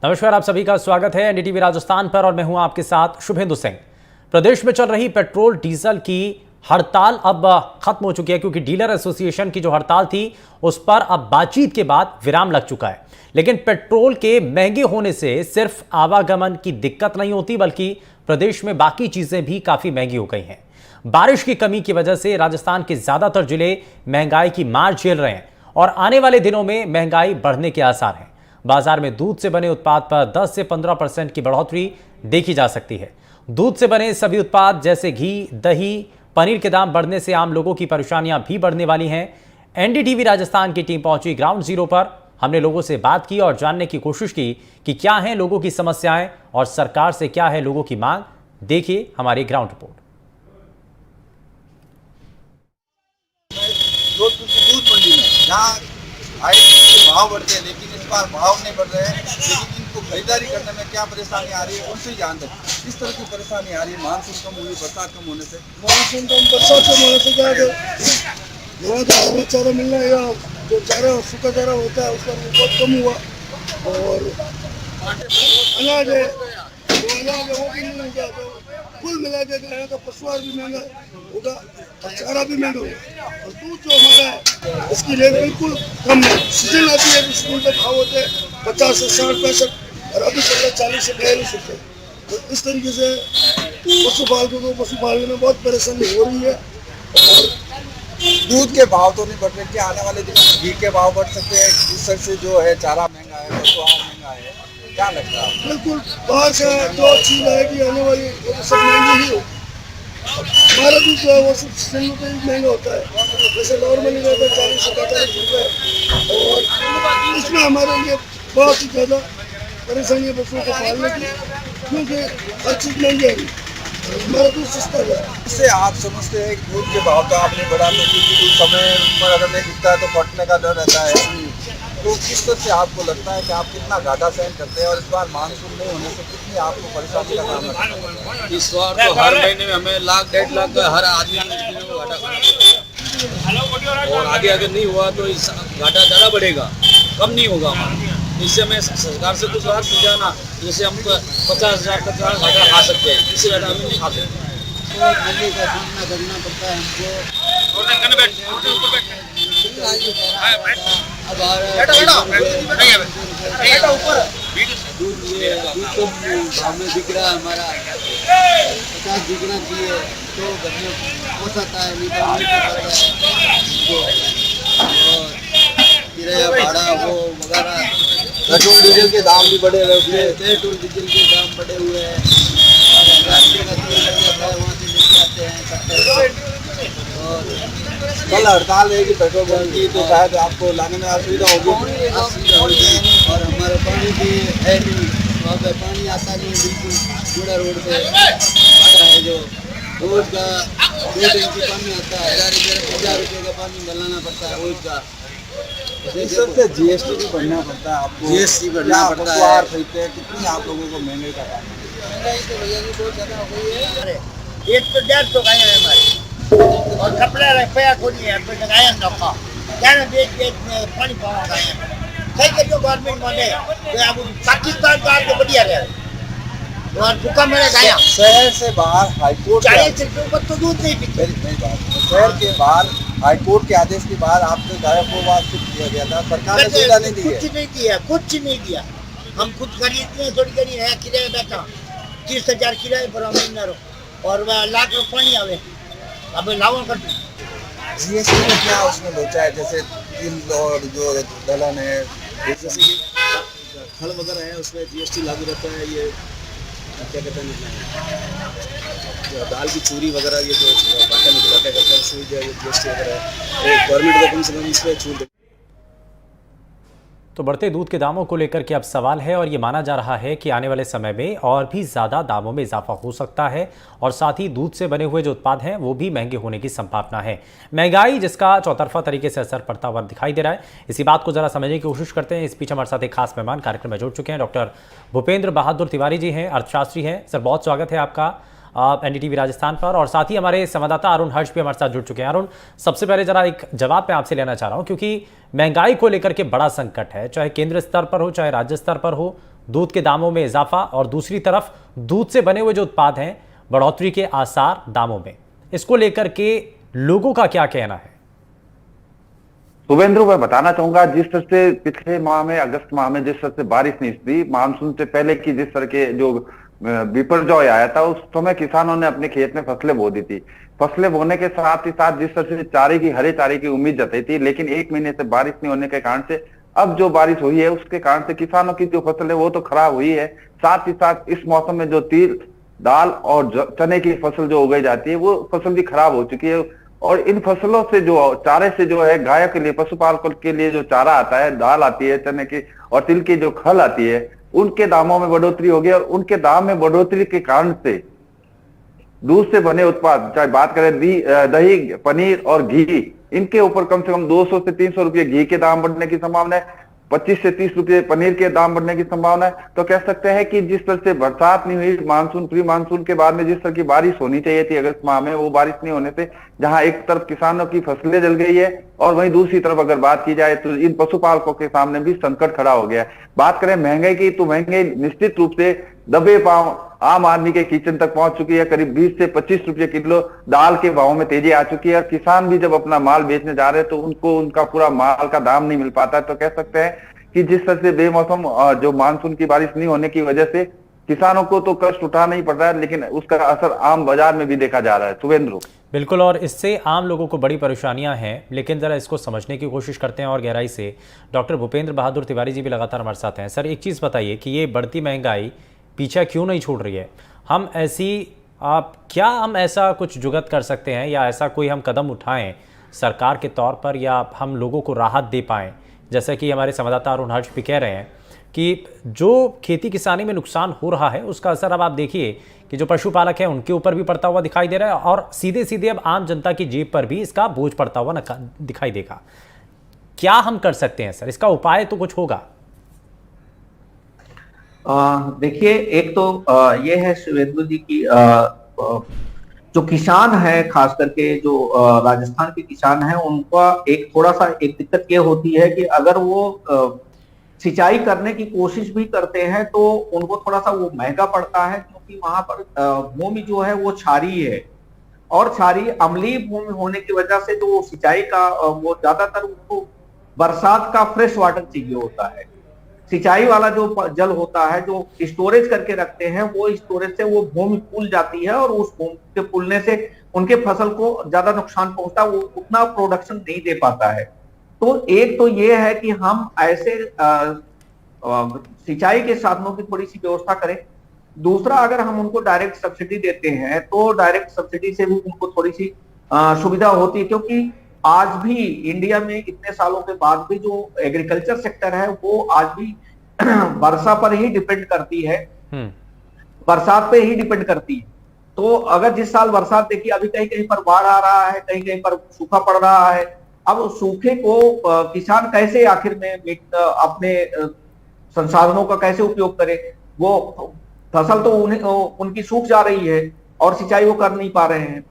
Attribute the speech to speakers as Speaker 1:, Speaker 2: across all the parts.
Speaker 1: नमस्कार, आप सभी का स्वागत है एनडीटीवी राजस्थान पर और मैं हूं आपके साथ शुभेंदु सिंह। प्रदेश में चल रही पेट्रोल डीजल की हड़ताल अब खत्म हो चुकी है, क्योंकि डीलर एसोसिएशन की जो हड़ताल थी उस पर अब बातचीत के बाद विराम लग चुका है। लेकिन पेट्रोल के महंगे होने से सिर्फ आवागमन की दिक्कत नहीं होती, बल्कि प्रदेश में बाकी चीजें भी काफी महंगी हो गई हैं। बारिश की कमी की वजह से राजस्थान के ज्यादातर जिले महंगाई की मार झेल रहे हैं और आने वाले दिनों में महंगाई बढ़ने के आसार हैं। बाजार में दूध से बने उत्पाद पर 10 से 15% की बढ़ोतरी देखी जा सकती है। दूध से बने सभी उत्पाद जैसे घी, दही, पनीर के दाम बढ़ने से आम लोगों की परेशानियां भी बढ़ने वाली हैं। एनडीटीवी राजस्थान की टीम पहुंची ग्राउंड जीरो पर। हमने लोगों से बात की और जानने की कोशिश की कि क्या हैं लोगों की समस्याएं और सरकार से क्या है लोगों की मांग। देखिए हमारी ग्राउंड रिपोर्ट।
Speaker 2: जोधपुर की दूध मंडी में जहाँ भाव बढ़ते हैं, लेकिन इस बार भाव नहीं बढ़ रहे हैं। लेकिन इनको खरीदारी करने में क्या परेशानी आ रही है उनसे जानते हैं। किस तरह की परेशानी आ रही है? मानसून कम हुई, बरसात कम होने से।
Speaker 3: मानसून कम, बरसात कम होने से क्या है, यहाँ तो हरा चारा मिलना है, या जो चारा सूखा चारा होता है उसका बहुत कम हुआ। और अनाज है, जो अनाज है वो भी नहीं मिल जाता। कुल मिला के यहाँ का पशुआहार भी महंगा होगा और चारा भी महंगा होगा। और दूध जो हमारा है इसकी रेट बिल्कुल कम है। सीजन आती है तो सीजन का भाव होते हैं 50 से 60 65, और अभी चल रहा है 40 से 42 रुपये। तो इस तरीके से पशुपालकों को पशुपालन में बहुत परेशानी हो रही है। और
Speaker 2: दूध के भाव तो नहीं बढ़ रहे, क्या आने वाले दिनों में घी के भाव बढ़ सकते हैं? इस तरह से जो है चारा महंगा है, पशुआहार महंगा है, क्या लगता है?
Speaker 3: बिल्कुल बाहर से जो चीज़ आएगी आने वाली वो तो सब महंगी ही हो। हमारा दूध जो है वो सिर्फ 100 रुपये ही महंगा होता है, जैसे नॉर्मली रहता है 40 से 45 रुपये। और इसमें हमारे लिए बहुत ही ज़्यादा परेशानी है पशुओं को पालने की, क्योंकि हर चीज़ महंगी है। हमारा दूध सस्ता है।
Speaker 2: इससे आप समझते हैं कि दूध के भाव तो आपने बढ़ा, तो क्योंकि समय पर अगर नहीं दिखता है तो फटने का डर रहता है। तो किस तरह से आपको लगता है कि आप कितना घाटा सहन करते हैं, और इस बार मानसून नहीं होने से कितनी आपको परेशानी का सामना करना पड़ता है?
Speaker 4: इस बार तो हर महीने में हमें लाख 1.5 लाख का हर आदमी को घाटा खाना पड़ता है। और आगे अगर नहीं हुआ तो इस घाटा ज़्यादा बढ़ेगा, कम नहीं होगा हमारा। इससे मैं सरकार से कुछ बात समझाना, जैसे हम 50,000 तक का घाटा खा सकते हैं, इससे ज़्यादा हम नहीं खा सकते।
Speaker 5: महंगाई का सामना करना पड़ता है हमको। अब आ रहा है दूध तो भाव में बिक रहा है हमारा 50 बिकना चाहिए, तो घर में पोसाता है, नहीं तो नहीं पोसाता है। और किराया भाड़ा वो वगैरह,
Speaker 2: पेट्रोल डीजल के दाम भी बढ़े हुए हैं।
Speaker 5: पेट्रोल डीजल के दाम बढ़े हुए हैं। रास्ते का तेल लग जाता है, वहाँ से लेके आते हैं 70। और
Speaker 2: कल हड़ताल रहेगी पेट्रोल पंप की, तो शायद आपको लाने में असुविधा होगी।
Speaker 5: और हमारे पानी भी है नहीं, वहाँ पे पानी आता नहीं है। बिल्कुल पूरा रोड पे आता है, जो रोज का 2 टंकी पानी आता है, 1000 रुपये का पानी डलाना पड़ता है रोज का।
Speaker 2: इस सबसे जीएसटी भी बढ़ना पड़ता है आपको।
Speaker 5: GST बढ़ना पड़ता है।
Speaker 2: पशुआहार खरीदते हैं, कितनी आप लोगों को महंगाई का काम है?
Speaker 5: महंगाई तो भैया जी बहुत ज़्यादा हो गई है।
Speaker 6: एक तो 150 गाय है हमारी, और कपड़ा रुपया खोली है तो गाय नौका क्या बेच में पानी पावा गाय कई करियो गवर्नमेंट माने तो अब पाकिस्तान का तो बढ़िया रहे और भूखा मरे गाय।
Speaker 2: शहर से बाहर हाईकोर्ट
Speaker 6: 40 रुपये ऊपर तो दूध नहीं पीते।
Speaker 2: मेरी बात, शहर के बाहर हाईकोर्ट के आदेश के बाद आपके गायों को वापस किया गया था, सरकार ने सुविधा नहीं दी है।
Speaker 6: कुछ नहीं दिया, कुछ नहीं दिया। हम खुद खरीदते हैं, थोड़ी करी है किराए बैठा 30,000 किराए पर महीना रो, और 1 लाख रुपये पानी आवे अब लावन कर।
Speaker 2: जीएसटी में क्या उसमें लोचा है? जैसे तिल और जो दलहन है,
Speaker 4: जैसे कि फल वगैरह है उसमें जीएसटी लागू रहता है। ये क्या कहते हैं, जो दाल की चूरी वगैरह, ये जो बाटा निकलाते करते हैं उसमें जो जीएसटी वगैरह है, गवर्नमेंट को कम से कम इस पर छूट।
Speaker 1: तो बढ़ते दूध के दामों को लेकर के अब सवाल है और ये माना जा रहा है कि आने वाले समय में और भी ज़्यादा दामों में इजाफा हो सकता है और साथ ही दूध से बने हुए जो उत्पाद हैं वो भी महंगे होने की संभावना है। महंगाई जिसका चौतरफा तरीके से असर पड़ता हुआ दिखाई दे रहा है। इसी बात को जरा समझने की कोशिश करते हैं। इस बीच हमारे साथ एक खास मेहमान कार्यक्रम में जुड़ चुके हैं। डॉक्टर भूपेंद्र बहादुर तिवारी जी हैं, अर्थशास्त्री हैं। सर, बहुत स्वागत है आपका एनडीटीवी राजस्थान पर। और साथ ही हमारे संवाददाता अरुण हर्ष भी हमारे साथ जुड़ चुके हैं। अरुण, सबसे पहले जरा एक जवाब मैं आपसे लेना चाह रहा हूं, क्योंकि महंगाई को लेकर के बड़ा संकट है, चाहे केंद्र स्तर पर हो चाहे राज्य स्तर पर हो, दूध के दामों में इजाफा और दूसरी तरफ दूध से बने हुए जो उत्पाद हैं बढ़ोतरी के आसार दामों में। इसको लेकर के लोगों का क्या कहना है?
Speaker 7: शुभेंद्र, मैं बताना चाहूंगा, जिस तरह से पिछले माह में, अगस्त माह में जिस तरह से बारिश नहीं थी, मानसून से पहले की जिस तरह के जो विपर्जय आया था, उस समय किसानों ने अपने खेत में फसलें बो दी थी। फसलें बोने के साथ ही साथ जिस तरह से चारे की, हरे चारे की उम्मीद जताई थी, लेकिन 1 महीने से बारिश नहीं होने के कारण से अब जो बारिश हुई है उसके कारण से किसानों की जो फसल है वो तो खराब हुई है, साथ ही साथ इस मौसम में जो तिल, दाल और चने की फसल जो उगाई जाती है वो फसल भी खराब हो चुकी है। और इन फसलों से जो चारे से जो है गायों के लिए, पशुपालकों के लिए जो चारा आता है, दाल आती है चने की और तिल की जो खल आती है, उनके दामों में बढ़ोतरी हो गई। और उनके दाम में बढ़ोतरी के कारण से दूध से बने उत्पाद, चाहे बात करें दही, पनीर और घी, इनके ऊपर कम से कम 200 से 300 रुपये घी के दाम बढ़ने की संभावना है, 25 से 30 रुपये पनीर के दाम बढ़ने की संभावना है। तो कह सकते हैं कि जिस तरह से बरसात नहीं हुई, मानसून, प्री मानसून के बाद में जिस तरह की बारिश होनी चाहिए थी अगस्त माह में, वो बारिश नहीं होने से जहां एक तरफ किसानों की फसलें जल गई है और वहीं दूसरी तरफ अगर बात की जाए तो इन पशुपालकों के सामने भी संकट खड़ा हो गया है। बात करें महंगाई की, तो महंगाई निश्चित रूप से दबे पांव आम आदमी के किचन तक पहुंच चुकी है। करीब 20 से 25 रुपये किलो दाल के भाव में तेजी आ चुकी है और किसान भी जब अपना माल बेचने जा रहे हैं तो उनको उनका पूरा माल का दाम नहीं मिल पाता है। तो कह सकते हैं कि जिस तरह से बेमौसम जो मानसून की बारिश नहीं होने की वजह से किसानों को तो कष्ट उठाना ही पड़ रहा है, लेकिन उसका असर आम बाजार में भी देखा जा रहा है। शुभेंद्र,
Speaker 1: बिल्कुल, और इससे आम लोगों को बड़ी परेशानियां हैं, लेकिन जरा इसको समझने की कोशिश करते हैं और गहराई से। डॉक्टर भूपेंद्र बहादुर तिवारी जी भी लगातार हमारे साथ हैं। सर, एक चीज़ बताइए कि ये बढ़ती महंगाई पीछे क्यों नहीं छोड़ रही है? हम ऐसा कुछ जुगत कर सकते हैं या ऐसा कोई हम कदम उठाएं सरकार के तौर पर, या हम लोगों को राहत दे पाएं? जैसा कि हमारे संवाददाता अरुण हर्ष भी कह रहे हैं कि जो खेती किसानी में नुकसान हो रहा है उसका असर अब आप देखिए कि जो पशुपालक हैं उनके ऊपर भी पड़ता हुआ दिखाई दे रहा है और सीधे सीधे अब आम जनता की जेब पर भी इसका बोझ पड़ता हुआ दिखाई देगा। क्या हम कर सकते हैं सर? इसका उपाय तो कुछ होगा।
Speaker 8: देखिए, एक तो ये है शुभेंदु जी की जो किसान है, खास करके जो राजस्थान के किसान हैं, उनका एक थोड़ा सा एक दिक्कत ये होती है कि अगर वो सिंचाई करने की कोशिश भी करते हैं तो उनको थोड़ा सा वो महंगा पड़ता है, क्योंकि वहां पर भूमि जो है वो क्षारीय है और क्षारीय अम्लीय भूमि होने की वजह से जो सिंचाई का वो ज्यादातर उनको बरसात का फ्रेश वाटर चाहिए होता है। सिंचाई वाला जो जल होता है जो स्टोरेज करके रखते हैं, वो स्टोरेज से वो भूमि फूल जाती है और उस भूमि के फूलने से उनके फसल को ज्यादा नुकसान पहुंचता है, वो उतना प्रोडक्शन नहीं दे पाता है। तो एक तो ये है कि हम ऐसे सिंचाई के साधनों की थोड़ी सी व्यवस्था करें। दूसरा, अगर हम उनको डायरेक्ट सब्सिडी देते हैं तो डायरेक्ट सब्सिडी से भी उनको थोड़ी सी सुविधा होती है, क्योंकि आज भी इंडिया में इतने सालों के बाद भी जो एग्रीकल्चर सेक्टर है वो आज भी वर्षा पर ही डिपेंड करती है, बरसात पे ही डिपेंड करती है। तो अगर जिस साल बरसात देखिए, अभी कहीं कहीं पर बाढ़ आ रहा है, कहीं कहीं पर सूखा पड़ रहा है। अब सूखे को किसान कैसे आखिर में अपने संसाधनों का कैसे उपयोग करे? वो फसल तो उनकी सूख जा रही है और सिंचाई वो कर नहीं पा रहे हैं।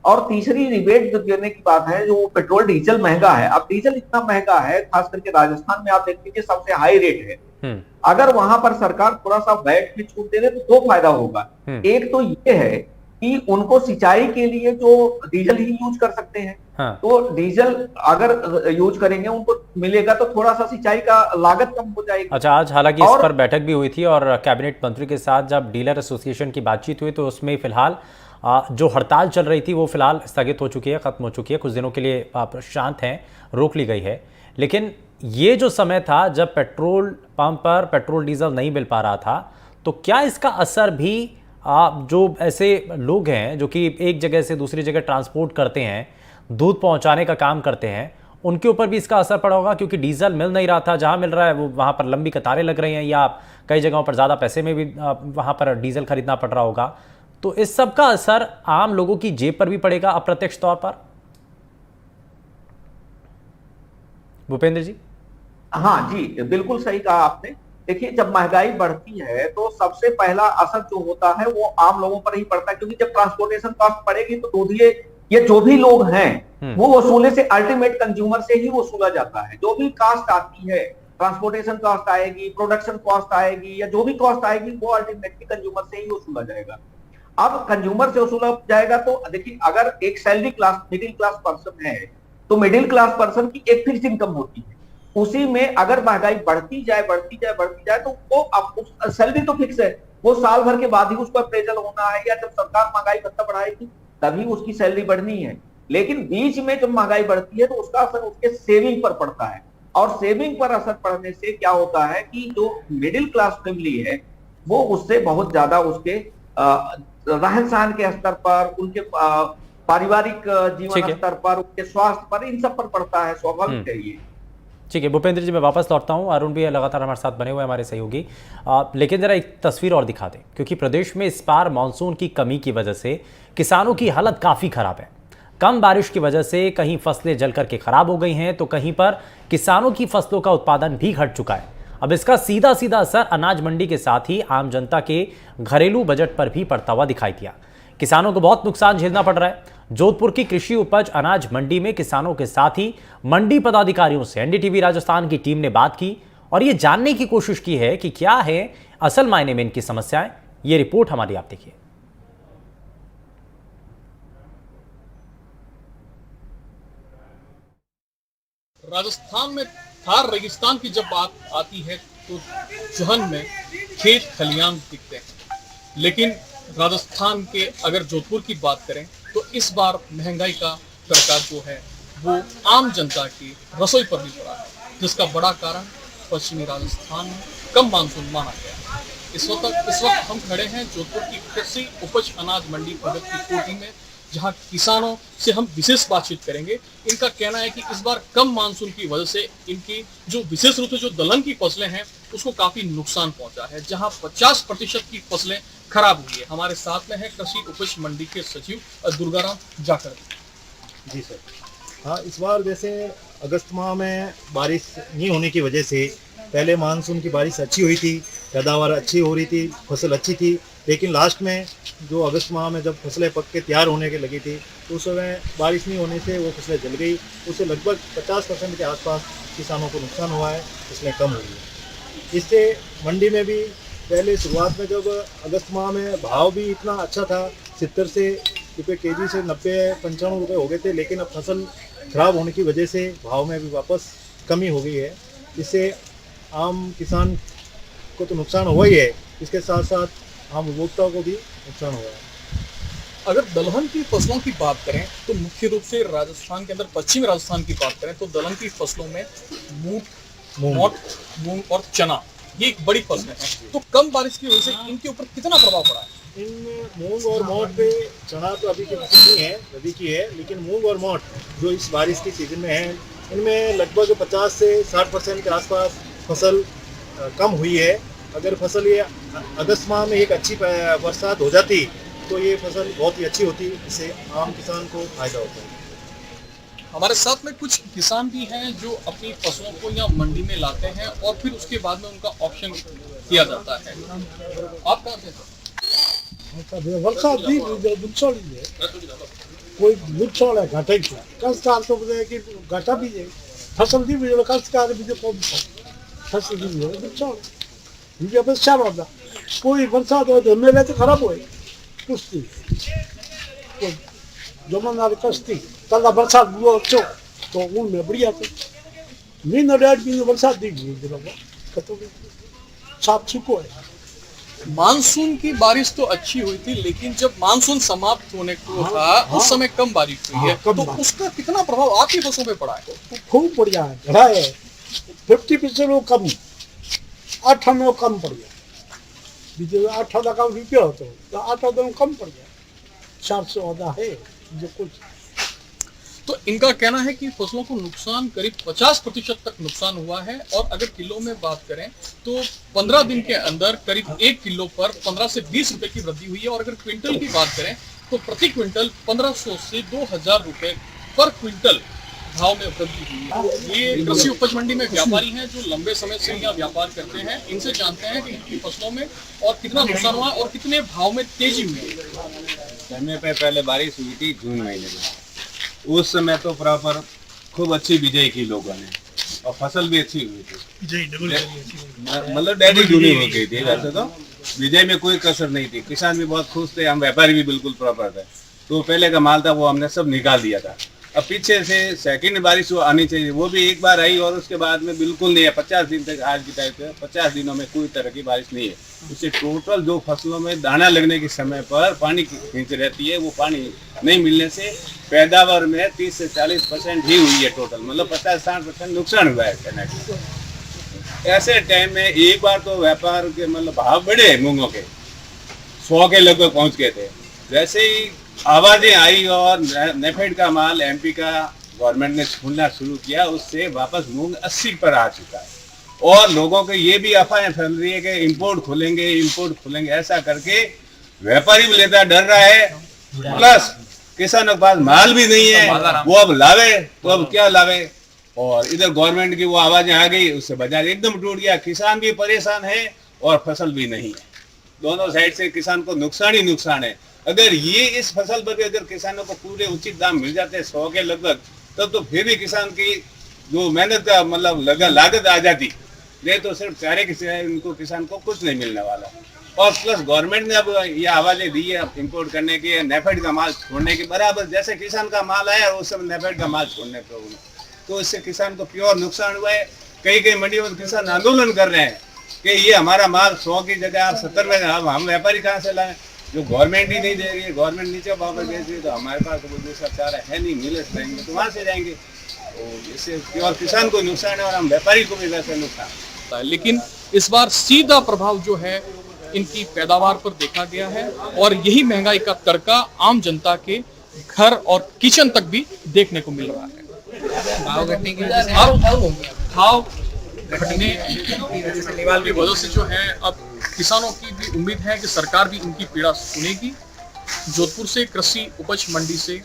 Speaker 8: और तीसरी रिबेट जो देने की बात है, जो पेट्रोल डीजल महंगा है। अब डीजल इतना महंगा है, खास करके राजस्थान में आप देख लीजिए सबसे हाई रेट है। अगर वहां पर सरकार थोड़ा सा वैट में छूट दे दे तो दो फायदा होगा। एक तो ये है कि उनको सिंचाई के लिए जो डीजल ही यूज कर सकते हैं, तो डीजल अगर यूज करेंगे उनको मिलेगा तो थोड़ा सा सिंचाई का लागत कम हो जाएगी।
Speaker 1: अच्छा, आज हालांकि इस पर बैठक भी हुई थी और कैबिनेट मंत्री के साथ जब डीलर एसोसिएशन की बातचीत हुई तो उसमें फिलहाल जो हड़ताल चल रही थी वो फिलहाल स्थगित हो चुकी है, खत्म हो चुकी है, कुछ दिनों के लिए शांत हैं, रोक ली गई है। लेकिन ये जो समय था जब पेट्रोल पंप पर पेट्रोल डीजल नहीं मिल पा रहा था, तो क्या इसका असर भी जो ऐसे लोग हैं जो कि एक जगह से दूसरी जगह ट्रांसपोर्ट करते हैं, दूध पहुंचाने का काम करते हैं, उनके ऊपर भी इसका असर पड़ा होगा? क्योंकि डीजल मिल नहीं रहा था, जहां मिल रहा है वो वहां पर लंबी कतारें लग रही हैं, या कई जगहों पर ज़्यादा पैसे में भी वहां पर डीजल खरीदना पड़ रहा होगा। तो इस सब का असर आम लोगों की जेब पर भी पड़ेगा अप्रत्यक्ष तौर पर। भूपेंद्र जी।
Speaker 8: हाँ जी, बिल्कुल सही कहा आपने। देखिए, जब महंगाई बढ़ती है तो सबसे पहला असर जो होता है वो आम लोगों पर ही पड़ता है, क्योंकि जब ट्रांसपोर्टेशन कॉस्ट बढ़ेगी तो दूधिये ये जो भी लोग हैं वो वसूलने से अल्टीमेट कंज्यूमर से ही वसूला जाता है। जो भी कास्ट आती है ट्रांसपोर्टेशन कॉस्ट आएगी, प्रोडक्शन कॉस्ट आएगी, या जो भी कॉस्ट आएगी वो अल्टीमेटली कंज्यूमर से ही वसूला जाएगा। अब कंज्यूमर से वसूला जाएगा तो देखिए, अगर एक salary class middle class person है तो मिडिल क्लास पर्सन की एक फिक्स इनकम होती है, उसी में अगर महंगाई बढ़ती जाए तो वो अब सैलरी तो फिक्स है, वो साल भर के बाद ही उसका अप्रेजल होना है, या जब सरकार महंगाई भत्ता बढ़ाएगी तभी उसकी सैलरी बढ़नी है। लेकिन बीच में जब महंगाई बढ़ती है तो उसका असर उसके सेविंग पर पड़ता है, और सेविंग पर असर पड़ने से क्या होता है कि जो मिडिल क्लास फैमिली है वो उससे बहुत ज्यादा उसके रहन सहन के स्तर पर, उनके पारिवारिक जीवन स्तर पर, उनके स्वास्थ्य पर, इन सब पर पड़ता है, स्वाभाविक है ये।
Speaker 1: ठीक है भूपेंद्र जी, मैं वापस लौटता हूं। अरुण भी लगातार हमारे साथ बने हुए हमारे सहयोगी, लेकिन जरा एक तस्वीर और दिखा दें, क्योंकि प्रदेश में इस बार मानसून की कमी की वजह से किसानों की हालत काफी खराब है। कम बारिश की वजह से कहीं फसलें जल करके खराब हो गई हैं, तो कहीं पर किसानों की फसलों का उत्पादन भी घट चुका है। अब इसका सीधा सीधा असर अनाज मंडी के साथ ही आम जनता के घरेलू बजट पर भी पड़ता हुआ दिखाई दिया। किसानों को बहुत नुकसान झेलना पड़ रहा है। जोधपुर की कृषि उपज अनाज मंडी में किसानों के साथ ही मंडी पदाधिकारियों से एनडीटीवी राजस्थान की टीम ने बात की और ये जानने की कोशिश की है कि क्या है असल मायने में इनकी समस्याएं। ये रिपोर्ट हमारी आप देखिए।
Speaker 9: राजस्थान में थार रेगिस्तान की जब बात आती है तो चुहन में खेत खलियान दिखते हैं, लेकिन राजस्थान के अगर जोधपुर की बात करें तो इस बार महंगाई का तड़का जो है वो आम जनता की रसोई पर भी पड़ा है, जिसका बड़ा कारण पश्चिमी राजस्थान में कम मानसून माना गया है। इस वक्त हम खड़े हैं जोधपुर की कृषि उपज अनाज मंडी प्रगति की कोठी में, जहां किसानों से हम विशेष बातचीत करेंगे। इनका कहना है कि इस बार कम मानसून की वजह से इनकी जो विशेष रूप से जो दलहन की फसलें हैं उसको काफी नुकसान पहुंचा है, जहां 50% की फसलें खराब हुई है। हमारे साथ में है कृषि उपज मंडी के सचिव दुर्गाराम जाखड़।
Speaker 10: जी सर, हाँ, इस बार जैसे अगस्त माह में बारिश नहीं होने की वजह से पहले मानसून की बारिश अच्छी हुई थी, पैदावार अच्छी हो रही थी, फसल अच्छी थी, लेकिन लास्ट में जो अगस्त माह में जब फसलें पक के तैयार होने के लगी थी तो उस समय बारिश नहीं होने से वो फसलें जल गई। उससे लगभग 50% के आसपास किसानों को नुकसान हुआ है, फसलें कम हुई है। इससे मंडी में भी पहले शुरुआत में जब अगस्त माह में भाव भी इतना अच्छा था, 70 से रुपये केजी से 90-95 रुपये हो गए थे, लेकिन अब फसल खराब होने की वजह से भाव में भी वापस कमी हो गई है। इससे आम किसान को तो नुकसान हुआ ही है, इसके साथ साथ आम उपभोक्ताओं को भी नुकसान हुआ है।
Speaker 9: अगर दलहन की फसलों की बात करें तो मुख्य रूप से राजस्थान के अंदर पश्चिमी राजस्थान की बात करें तो दलहन की फसलों में मूंग और चना ये एक बड़ी फसलें हैं। तो कम बारिश की वजह से इनके ऊपर कितना प्रभाव पड़ा है?
Speaker 10: इन मूंग और मोट पे, चना तो अभी की फसल नहीं है, रबी की है, लेकिन मूंग और मोट जो इस बारिश की सीजन में है, इनमें लगभग 50 से 60% के आसपास फसल कम हुई है। अगर फसल ये अगस्त माह में एक अच्छी बरसात हो जाती तो ये फसल बहुत ही अच्छी होती, इससे आम किसान को फायदा होता है।
Speaker 9: हमारे साथ में कुछ किसान भी हैं जो अपनी फसलों को यहाँ मंडी में लाते हैं और फिर उसके बाद में उनका ऑप्शन किया जाता है। आप कहाँ से?
Speaker 3: बरसात दी बुछोड़ी है, कोई बुछोड़ है घाटा ही था। कष्टकार तो बोले कि घाटा भी है, फसल दी भी कष्टकार भी जो कम फसल दी भी बुछोड़ ये बस चार होता। कोई बरसात हो तो मेले तो खराब हुए कुश्ती तो जमाना कश्ती कल बरसात हुआ अच्छो तो उनमें बढ़िया थे। महीना 1.5 महीने बरसात दी गई, साफ सुखो है।
Speaker 9: मानसून की बारिश तो अच्छी हुई थी, लेकिन जब मानसून समाप्त होने को था उस समय कम बारिश हुई है, तो उसका कितना प्रभाव आपकी फसलों पे पड़ा है?
Speaker 3: तो खूब बढ़िया है, घड़ा है 50% कम, 8 कम पड़ गया। बीजे 8 का रुपया होता है तो 8 कम पड़ गया, 400 है जो कुछ।
Speaker 9: तो इनका कहना है कि फसलों को नुकसान करीब 50% तक नुकसान हुआ है, और अगर किलो में बात करें तो 15 दिन के अंदर करीब 1 किलो पर 15 से 20 रुपए की वृद्धि हुई है, और अगर क्विंटल की बात करें तो प्रति क्विंटल 1500 से 2000 रुपए पर क्विंटल भाव में वृद्धि हुई है। ये कृषि उपज मंडी में व्यापारी हैं जो लंबे समय से यहाँ व्यापार करते हैं। इनसे जानते हैं कि इनकी फसलों में और कितना नुकसान हुआ और कितने भाव में तेजी हुई है।
Speaker 11: समय पे पहले बारिश हुई थी जून महीने में, उस समय तो प्रॉपर खूब अच्छी बिजाई की लोगों ने, और फसल भी अच्छी हुई थी जी, मतलब डैडी जूनी हो गई थी। वैसे तो बिजाई में कोई कसर नहीं थी, किसान भी बहुत खुश थे, हम व्यापारी भी बिल्कुल प्रॉपर थे। तो पहले का माल था वो हमने सब निकाल दिया था। अब पीछे से सेकंड बारिश वो आनी चाहिए, वो भी एक बार आई और उसके बाद में बिल्कुल नहीं है। 50 दिन तक आज की टाइप पे 50 दिनों में कोई तरह की बारिश नहीं है। उससे टोटल जो फसलों में दाना लगने के समय पर पानी खींच रहती है, वो पानी नहीं मिलने से पैदावार में 30 से 40% ही हुई है टोटल, मतलब 50-60% नुकसान हुआ है कहने का। ऐसे टाइम में एक बार तो व्यापार के मतलब भाव बढ़े मूंगों के 100 के लगभग पहुंच गए थे। वैसे ही आवाजें आई और नेफेड का माल एमपी का गवर्नमेंट ने छूटना शुरू किया, उससे वापस मूंग 80 पर आ चुका है। और लोगों को ये भी अफवाहें फैल रही है कि इंपोर्ट खोलेंगे, ऐसा करके व्यापारी भी लेता डर रहा है, प्लस किसानों के पास माल भी नहीं है, वो अब लावे तो अब क्या लावे। और इधर गवर्नमेंट की वो आवाजें आ गई, उससे बाजार एकदम टूट गया, किसान भी परेशान है और फसल भी नहीं है। दोनों साइड से किसान को नुकसान ही नुकसान है। अगर ये इस फसल पर भी अगर किसानों को पूरे उचित दाम मिल जाते 100 के लगभग, तब तो फिर भी किसान की जो मेहनत का मतलब लागत आ जाती। नहीं तो सिर्फ चारे के सिवाय उनको किसान को कुछ नहीं मिलने वाला। और प्लस गवर्नमेंट ने अब ये आवाजें दी है इंपोर्ट करने की, नेफेड का माल छोड़ने के बराबर। जैसे किसान का माल आया उस समय नेफेड का माल छोड़ने पर, तो इससे किसान को प्योर नुकसान हुआ है। कई मंडियों में किसान आंदोलन कर रहे हैं कि ये हमारा माल 100 की जगह आप 70 में, हम व्यापारी कहाँ से लाएं, जो गवर्नमेंट ही नहीं दे रही है, गवर्नमेंट नीचे भाव पर बेच रही है, तो हमारे पास तो दूसरा चारा है नहीं, मिले जाएंगे तो वहाँ से जाएंगे। तो इससे प्योर किसान को नुकसान है और हम व्यापारी को भी वैसे नुकसान
Speaker 9: है। लेकिन इस बार सीधा प्रभाव जो है इनकी पैदावार पर देखा गया है और यही महंगाई का तड़का आम जनता के घर और किचन तक भी देखने को मिल रहा है। भाव घटने की वजह से भाव घटने की वजह से जो है अब किसानों की भी उम्मीद है कि सरकार भी इनकी पीड़ा सुनेगी। जोधपुर से कृषि उपज मंडी से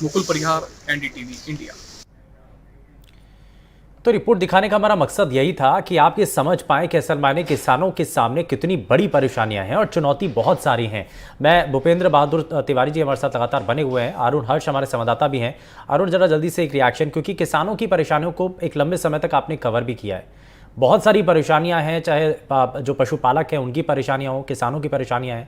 Speaker 9: मुकुल परिहार, एनडीटीवी इंडिया।
Speaker 1: तो रिपोर्ट दिखाने का हमारा मकसद यही था कि आप ये समझ पाएं कि असल मायने किसानों के सामने कितनी बड़ी परेशानियां हैं और चुनौती बहुत सारी हैं। मैं भूपेंद्र बहादुर तिवारी जी हमारे साथ लगातार बने हुए हैं, अरुण हर्ष हमारे संवाददाता भी हैं। अरुण, जरा जल्दी से एक रिएक्शन, क्योंकि किसानों की परेशानियों को एक लंबे समय तक आपने कवर भी किया है। बहुत सारी परेशानियाँ हैं, चाहे जो पशुपालक हैं उनकी परेशानियाँ हों, किसानों की परेशानियाँ हैं।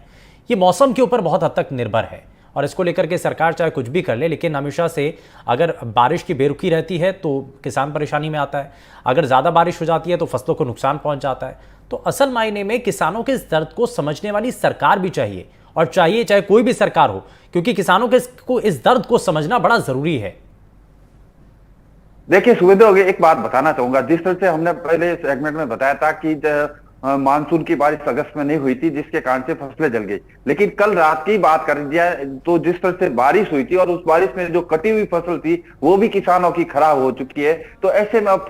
Speaker 1: ये मौसम के ऊपर बहुत हद तक निर्भर है और इसको लेकर के सरकार चाहे कुछ भी कर ले, लेकिन हमेशा से अगर बारिश की बेरुखी रहती है तो किसान परेशानी में आता है, अगर ज़्यादा बारिश हो जाती है तो फसलों को नुकसान पहुंच जाता है। तो असल मायने में किसानों के इस दर्द को समझने वाली सरकार भी चाहिए, और चाहिए चाहे कोई भी सरकार हो, क्योंकि किसानों के इस दर्द को समझना बड़ा ज़रूरी है।
Speaker 7: देखिए सुविधा होगी, एक बात बताना चाहूंगा। जिस तरह से हमने पहले सेगमेंट में बताया था कि मानसून की बारिश अगस्त में नहीं हुई थी, जिसके कारण से फसलें जल गई, लेकिन कल रात की बात कर दिया तो जिस तरह से बारिश हुई थी और उस बारिश में जो कटी हुई फसल थी वो भी किसानों की खराब हो चुकी है। तो ऐसे में अब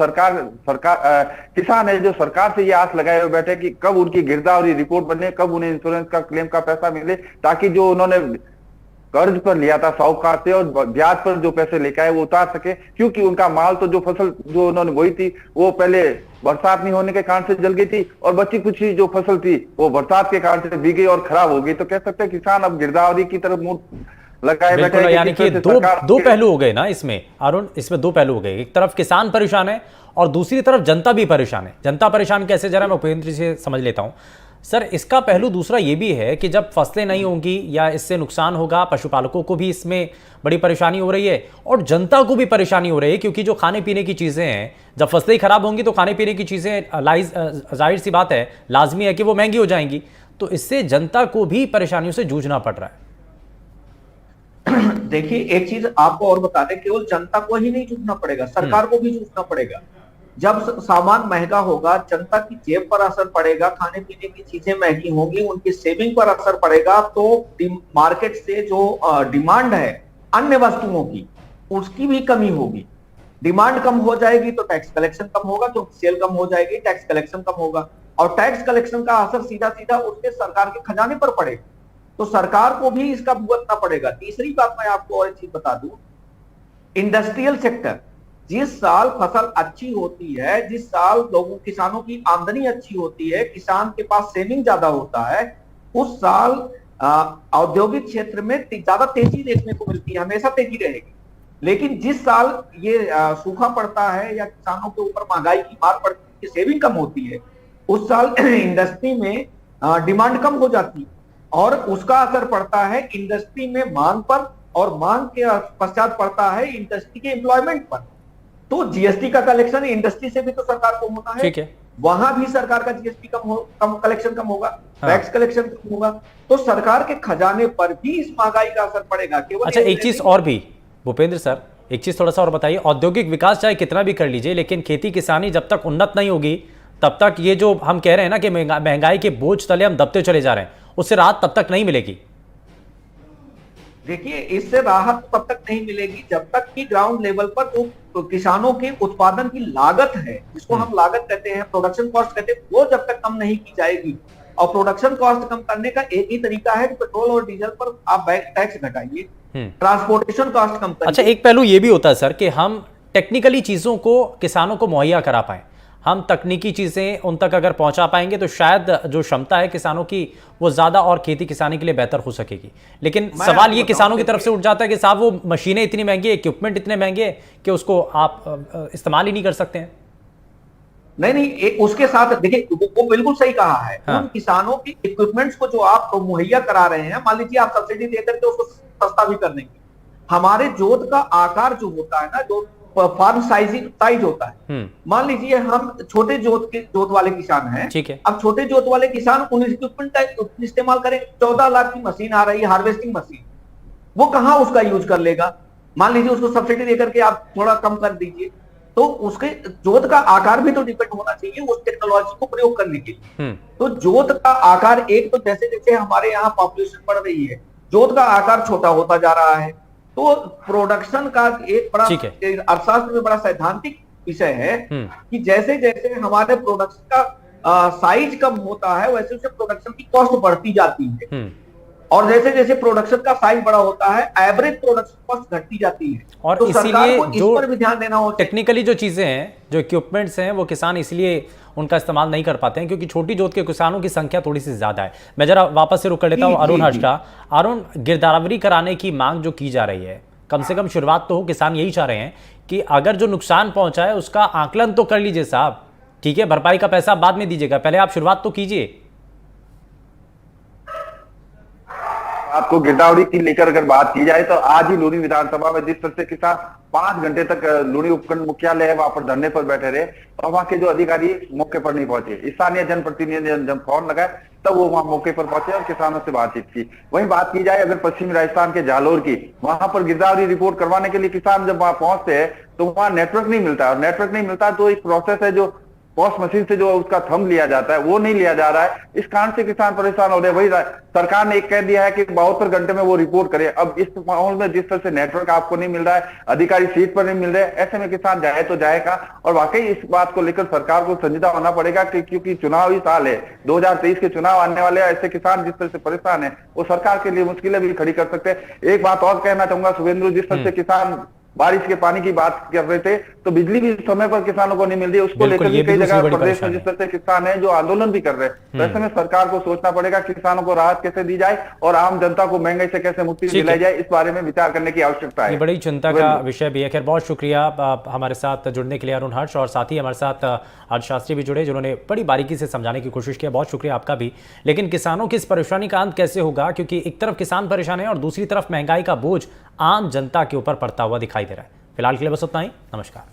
Speaker 7: किसान है जो सरकार से ये आस लगाए हुए बैठे कि कब उनकी गिरदावरी रिपोर्ट बने, कब उन्हें इंश्योरेंस का क्लेम का पैसा मिले, ताकि जो उन्होंने कर्ज पर लिया था साहूकार से और ब्याज पर जो पैसे लेकर आए वो उतार सके। क्योंकि उनका माल तो जो फसल जो उन्होंने बोई थी वो पहले बरसात नहीं होने के कारण से जल गई थी और बची कुछ जो फसल थी वो बरसात के कारण से भीग गई और खराब हो गई। तो कह सकते हैं किसान अब गिरदावरी की तरफ मुंह लगाए बैठे हैं।
Speaker 1: यानी कि दो पहलू हो गए ना इसमें अरुण, इसमें दो पहलू हो गए। एक तरफ किसान परेशान है और दूसरी तरफ जनता भी परेशान है। जनता परेशान कैसे, जरा मैं उपेंद्र जी से समझ लेता हूं। सर, इसका पहलू दूसरा ये भी है कि जब फसलें नहीं होंगी या इससे नुकसान होगा, पशुपालकों को भी इसमें बड़ी परेशानी हो रही है और जनता को भी परेशानी हो रही है, क्योंकि जो खाने पीने की चीज़ें हैं, जब फसलें खराब होंगी तो खाने पीने की चीज़ें जाहिर सी बात है, लाजमी है कि वो महंगी हो जाएंगी। तो इससे जनता को भी परेशानियों से जूझना पड़ रहा है।
Speaker 8: देखिए एक चीज आपको और बता दें, केवल जनता को ही नहीं जूझना पड़ेगा, सरकार को भी जूझना पड़ेगा। जब सामान महंगा होगा, जनता की जेब पर असर पड़ेगा, खाने पीने की चीजें महंगी होंगी, उनकी सेविंग पर असर पड़ेगा, तो मार्केट से जो डिमांड है अन्य वस्तुओं की उसकी भी कमी होगी। डिमांड कम हो जाएगी तो टैक्स कलेक्शन कम होगा, तो सेल कम हो जाएगी, टैक्स कलेक्शन कम होगा और टैक्स कलेक्शन का असर सीधा सीधा उसके सरकार के खजाने पर पड़ेगा। तो सरकार को भी इसका भुगतना पड़ेगा। तीसरी बात मैं आपको और एक चीज बता दूं, इंडस्ट्रियल सेक्टर, जिस साल फसल अच्छी होती है, जिस साल लोगों किसानों की आमदनी अच्छी होती है, किसान के पास सेविंग ज्यादा होता है, उस साल औद्योगिक क्षेत्र में ज्यादा तेजी देखने को मिलती है, हमेशा तेजी रहेगी। लेकिन जिस साल ये सूखा पड़ता है या किसानों के ऊपर महंगाई की मार पड़ती है, सेविंग कम होती है, उस साल इंडस्ट्री में डिमांड कम हो जाती है और उसका असर पड़ता है इंडस्ट्री में मांग पर, और मांग के पश्चात पड़ता है इंडस्ट्री के एम्प्लॉयमेंट पर। तो जीएसटी का कलेक्शन इंडस्ट्री से भी तो सरकार को होना है,
Speaker 1: ठीक है,
Speaker 8: वहां भी सरकार का जीएसटी कलेक्शन कम होगा, टैक्स कलेक्शन कम होगा, तो सरकार के खजाने पर भी इस महंगाई का असर पड़ेगा। केवल
Speaker 1: अच्छा, एक चीज और भी भूपेंद्र सर, एक चीज थोड़ा सा और बताइए। औद्योगिक विकास चाहे कितना भी कर लीजिए, लेकिन खेती किसानी जब तक उन्नत नहीं होगी तब तक ये जो हम कह रहे हैं ना कि महंगाई के बोझ तले हम दबते चले जा रहे हैं, उससे राहत तब तक नहीं मिलेगी।
Speaker 8: देखिए, इससे राहत तब तक नहीं मिलेगी जब तक कि ग्राउंड लेवल पर जो किसानों के उत्पादन की लागत है, जिसको हम लागत कहते हैं, प्रोडक्शन कॉस्ट कहते हैं, वो जब तक कम नहीं की जाएगी। और प्रोडक्शन कॉस्ट कम करने का एक ही तरीका है कि पेट्रोल और डीजल पर आप टैक्स घटाइए, ट्रांसपोर्टेशन कॉस्ट कम करिए।
Speaker 1: अच्छा, एक पहलू ये भी होता है सर कि हम टेक्निकली चीजों को किसानों को मुहैया करा पाए, हम तकनीकी चीजें उन तक अगर पहुंचा पाएंगे तो शायद जो क्षमता है किसानों की वो ज्यादा और खेती किसानी के लिए बेहतर हो सकेगी। लेकिन सवाल ये किसानों की तरफ से उठ जाता है कि साहब वो मशीनें इतनी महंगी, इक्विपमेंट इतने महंगे कि उसको आप इस्तेमाल ही नहीं कर सकते हैं।
Speaker 8: नहीं, उसके साथ देखिए, वो बिल्कुल सही कहा है।
Speaker 1: हाँ।
Speaker 8: उन किसानों की इक्विपमेंट्स को जो आप मुहैया करा रहे हैं, मान लीजिए आप सब्सिडी दे करके उसको सस्ता भी कर देंगे, हमारे जोत का आकार जो होता है ना, जो फार्म साइज होता है, मान लीजिए हम छोटे जोत वाले किसान हैं,
Speaker 1: ठीक है,
Speaker 8: अब छोटे जोत वाले किसान उन इक्विपमेंट का इस्तेमाल करें। 14 लाख की मशीन आ रही है, हार्वेस्टिंग मशीन, वो कहाँ उसका यूज कर लेगा? मान लीजिए उसको सब्सिडी देकर के आप थोड़ा कम कर दीजिए, तो उसके जोत का आकार भी तो डिपेंड होना चाहिए उस टेक्नोलॉजी को प्रयोग करने के लिए। तो जोत का आकार, एक तो जैसे जैसे हमारे यहाँ पॉपुलेशन बढ़ रही है, जोत का आकार छोटा होता जा रहा है, तो प्रोडक्शन का एक बड़ा अर्थशास्त्र में बड़ा सैद्धांतिक विषय है कि जैसे जैसे हमारे प्रोडक्शन का साइज कम होता है, वैसे वैसे प्रोडक्शन की कॉस्ट बढ़ती जाती है, और जैसे जैसे प्रोडक्शन का साइज बड़ा होता है, एवरेज प्रोडक्शन कॉस्ट घटती जाती है।
Speaker 1: और
Speaker 8: तो
Speaker 1: इसीलिए
Speaker 8: इस पर भी ध्यान देना होता है।
Speaker 1: टेक्निकली जो चीजें हैं, जो इक्विपमेंट्स हैं, वो किसान इसलिए उनका इस्तेमाल नहीं कर पाते हैं क्योंकि छोटी जोत के किसानों की संख्या थोड़ी सी ज्यादा है। मैं जरा वापस से रुक कर लेता हूं अरुण हर्ष का। अरुण, गिरदावरी कराने की मांग जो की जा रही है, कम से कम शुरुआत तो हो, किसान यही चाह रहे हैं कि अगर जो नुकसान पहुंचा है उसका आकलन तो कर लीजिए साहब, ठीक है, भरपाई का पैसा बाद में दीजिएगा, पहले आप शुरुआत तो कीजिए।
Speaker 7: आपको गिरदावरी की लेकर अगर बात की जाए तो आज ही लूनी विधानसभा में जिस तरह से किसान 5 घंटे तक लूनी उपखंड मुख्यालय है वहां पर धरने पर बैठे रहे और वहां के जो अधिकारी मौके पर नहीं पहुंचे, स्थानीय जनप्रतिनिधि ने जब फोन लगाया तब वो वहां मौके पर पहुंचे और किसानों से बातचीत की। वहीं बात की जाए अगर पश्चिमी राजस्थान के जालोर की, वहां पर गिरदावरी रिपोर्ट करवाने के लिए किसान जब वहां पहुंचते हैं तो वहां नेटवर्क नहीं मिलता, और नेटवर्क नहीं मिलता तो एक प्रोसेस है जो पॉस्ट मशीन से जो उसका थंब लिया जाता है वो नहीं लिया जा रहा है। इस कारण से किसान परेशान हो रहे हैं। वही सरकार ने एक कह दिया है कि 72 घंटे में वो रिपोर्ट करे। अब इस माहौल में जिस तरह से नेटवर्क आपको नहीं मिल रहा है, अधिकारी सीट पर नहीं मिल रहे, ऐसे में किसान जाए तो जाएगा। और वाकई इस बात को लेकर सरकार को संजीदा होना पड़ेगा कि क्योंकि चुनावी साल है, 2023 के चुनाव आने वाले, ऐसे किसान जिस तरह से परेशान है वो सरकार के लिए मुश्किलें भी खड़ी कर सकते हैं। एक बात और कहना चाहूंगा शुभेंदु, जिस तरह से किसान बारिश के पानी की बात कर रहे थे तो बिजली भी समय पर किसानों को नहीं मिल रही, उसको लेकर भी कई जगह प्रदेश में जिस तरह से किसान है जो आंदोलन भी कर रहे हैं, तो ऐसे में सरकार को सोचना पड़ेगा किसानों को राहत कैसे दी जाए और आम जनता को महंगाई से कैसे मुक्ति दिलाई जाए, इस बारे में विचार करने की आवश्यकता है।
Speaker 1: ये बड़ी चिंता का विषय भी है। खैर, बहुत शुक्रिया हमारे साथ जुड़ने के लिए अरुण हर्ष, और साथ ही हमारे साथ अर्थशास्त्री भी जुड़े जिन्होंने बड़ी बारीकी से समझाने की कोशिश की। बहुत शुक्रिया आपका भी। लेकिन किसानों की इस परेशानी का अंत कैसे होगा, क्योंकि एक तरफ किसान परेशान है और दूसरी तरफ महंगाई का बोझ आम जनता के ऊपर पड़ता हुआ दिखाई दे रहा है। फिलहाल के लिए बस उतना ही। नमस्कार।